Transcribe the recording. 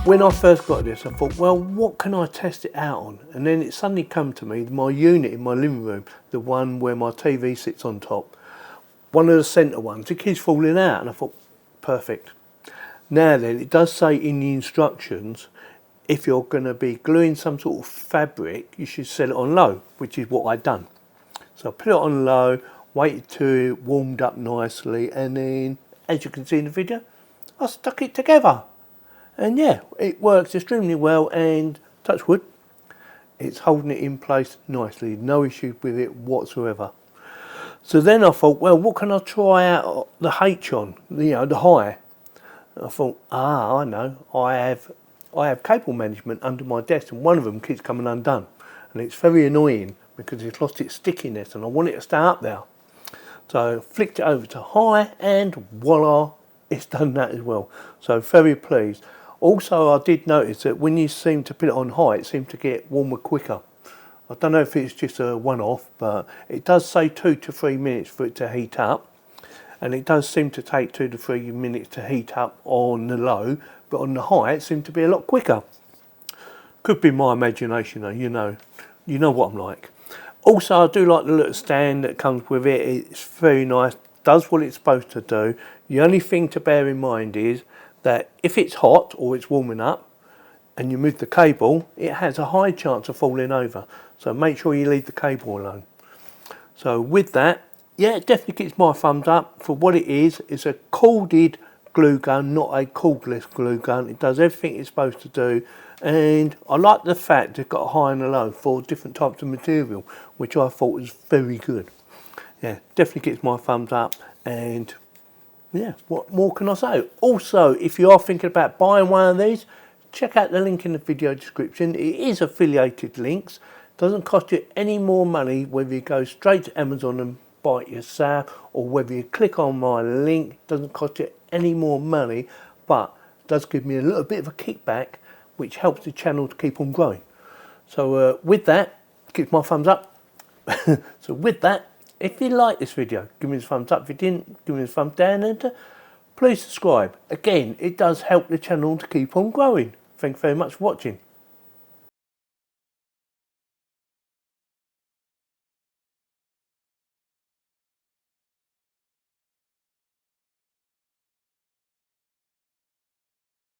When I first got this, I thought, well, what can I test it out on? And then it suddenly come to me, my unit in my living room, the one where my TV sits on top, one of the centre ones, it keeps falling out, and I thought, perfect. Now then, it does say in the instructions, if you're going to be gluing some sort of fabric, you should set it on low, which is what I'd done. So I put it on low, waited till it warmed up nicely, and then, as you can see in the video, I stuck it together. And yeah, it works extremely well, and touch wood, it's holding it in place nicely, no issue with it whatsoever. So then I thought, well, what can I try out the H on, the high? And I thought, I know, I have cable management under my desk, and one of them keeps coming undone, and it's very annoying because it's lost its stickiness, and I want it to stay up there. So flicked it over to high and voila, it's done that as well. So very pleased. Also, I did notice that when you seem to put it on high, it seemed to get warmer quicker. I don't know if it's just a one-off, but it does say 2 to 3 minutes for it to heat up. And it does seem to take 2 to 3 minutes to heat up on the low, but on the high it seemed to be a lot quicker. Could be my imagination though, you know what I'm like. Also, I do like the little stand that comes with it. It's very nice, does what it's supposed to do. The only thing to bear in mind is that if it's hot or it's warming up and you move the cable, it has a high chance of falling over. So make sure you leave the cable alone. So with that, yeah, it definitely gets my thumbs up for what it is. It's a corded glue gun, not a cordless glue gun. It does everything it's supposed to do. And I like the fact it's got a high and a low for different types of material, which I thought was very good. Yeah, definitely gets my thumbs up. And yeah, what more can I say? Also, if you are thinking about buying one of these, check out the link in the video description. It is affiliated links. Doesn't cost you any more money whether you go straight to Amazon and buy it yourself or whether you click on my link. Doesn't cost you any more money, but does give me a little bit of a kickback, which helps the channel to keep on growing. So with that, give my thumbs up. So with that, if you like this video, give me a thumbs up. If you didn't, give me a thumbs down, and please subscribe. Again, it does help the channel to keep on growing. Thank you very much for watching.